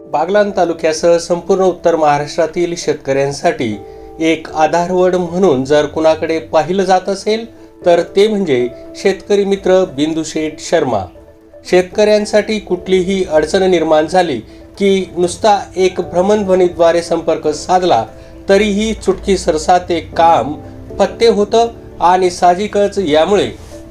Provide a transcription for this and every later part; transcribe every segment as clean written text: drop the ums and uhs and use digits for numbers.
बागलाण तालुक्यासह संपूर्ण उत्तर महाराष्ट्रातील शेतकऱ्यांसाठी एक आधारवड म्हणून जर कुणाकडे पाहिलं जात असेल तर ते म्हणजे शेतकरी मित्र बिंदू शेठ शर्मा। शेतकऱ्यांसाठी कुठलीही अडचण निर्माण झाली की नुसता एक भ्रमणध्वनीद्वारे संपर्क साधला तरीही चुटकी सरसा ते काम पत्ते होतं आणि साहजिकच यामुळे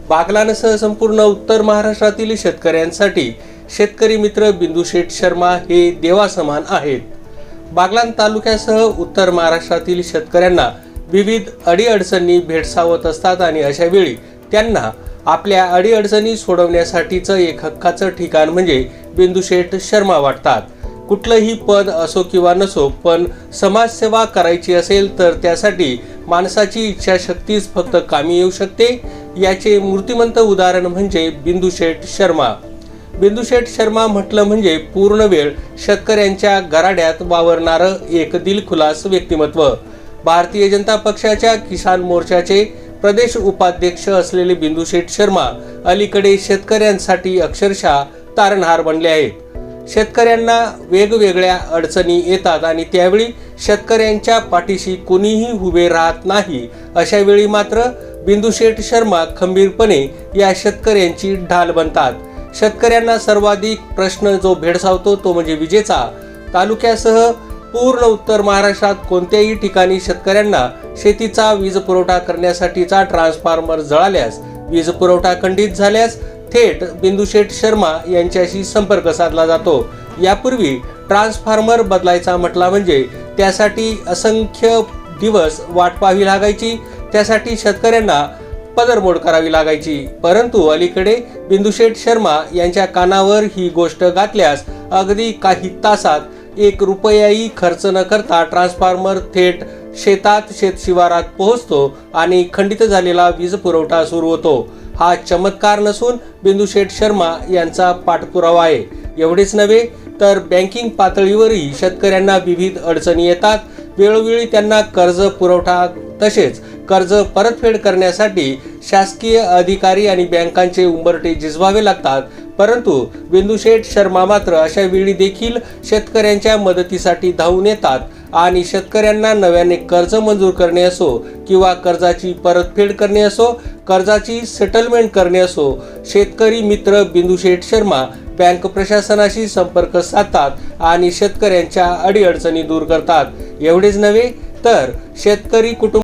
बागलाणसह संपूर्ण उत्तर महाराष्ट्रातील शेतकऱ्यांसाठी शेतकरी मित्र बिंदू शेठ शर्मा हे देवासमान आहेत। बागलाण तालुक्यासह उत्तर महाराष्ट्रातील शेतकऱ्यांना विविध अडीअडचणी भेडसावत असतात आणि अशा वेळी त्यांना आपल्या अडीअडचणी सोडवण्यासाठीचं एक हक्काचं ठिकाण म्हणजे बिंदू शेठ शर्मा वाटतात। कुठलंही पद असो किंवा नसो, पण समाजसेवा करायची असेल तर त्यासाठी माणसाची इच्छाशक्तीच फक्त कामी येऊ शकते। याचे मूर्तिमंत उदाहरण म्हणजे बिंदू शेठ शर्मा। बिंदू शेठ शर्मा म्हटलं म्हणजे पूर्ण वेळ शेतकऱ्यांच्या गराड्यात वावरणारं एक दिलखुलास व्यक्तिमत्व। भारतीय जनता पक्षाच्या किसान मोर्चाचे प्रदेश उपाध्यक्ष असलेले बिंदू शेठ शर्मा अलीकडे शेतकऱ्यांसाठी अक्षरशः तारणहार बनले आहेत। शेतकऱ्यांना वेगवेगळ्या अडचणी येतात आणि त्यावेळी शेतकऱ्यांच्या पाठीशी कोणीही उभे राहत नाही। अशा वेळी मात्र बिंदू शेठ शर्मा खंबीरपणे या शेतकऱ्यांची ढाल बनतात। शेतकऱ्यांना सर्वाधिक प्रश्न जो भेडसावतो तो म्हणजे विजेचा। तालुक्यासह पूर्ण उत्तर महाराष्ट्रात कोणत्याही ठिकाणी शेतकऱ्यांना शेतीचा वीज पुरवठा करण्यासाठीचा ट्रान्सफॉर्मर जळाल्यास, वीज पुरवठा खंडित झाल्यास थेट बिंदू शेठ शर्मा यांच्याशी संपर्क साधला जातो। यापूर्वी ट्रान्सफॉर्मर बदलायचा म्हटला म्हणजे त्यासाठी असंख्य दिवस वाट पाहावी लागायची, त्यासाठी शेतकऱ्यांना पदरमोड करावी लागायची। परंतु अलीकडे बिंदू शेठ शर्मा यांच्या कानावर ही गोष्ट घातल्यास अगदी काही तासात 1 रुपयाही खर्च न करता ट्रान्सफॉर्मर थेट शेतात शेतशिवारात पोहोचतो आणि खंडित झालेला वीज पुरवठा सुरू होतो। हा चमत्कार नसून बिंदू शेठ शर्मा यांचा पाठपुरावा आहे। एवढेच नव्हे तर बँकिंग पातळीवरही शेतकऱ्यांना विविध अडचणी येतात। वेळोवेळी त्यांना कर्ज पुरवठा तसेच कर्ज परतफेड करण्यासाठी शासकीय अधिकारी आणि बँकांचे उंबरठे झिजवावे लागतात। परंतु बिंदू शेठ शर्मा मात्र अशा वेळी देखील शेतकऱ्यांच्या मदतीसाठी धावून येतात आणि शेतकऱ्यांना नव्याने कर्ज मंजूर करणे असो किंवा कर्जाची परतफेड करणे असो, कर्जाची सेटलमेंट करणे असो, शेतकरी मित्र बिंदू शेठ शर्मा बँक प्रशासनाशी संपर्क साधतात आणि शेतकऱ्यांच्या अडीअडचणी दूर करतात। एवढेच नव्हे तर शेतकरी कुटुंब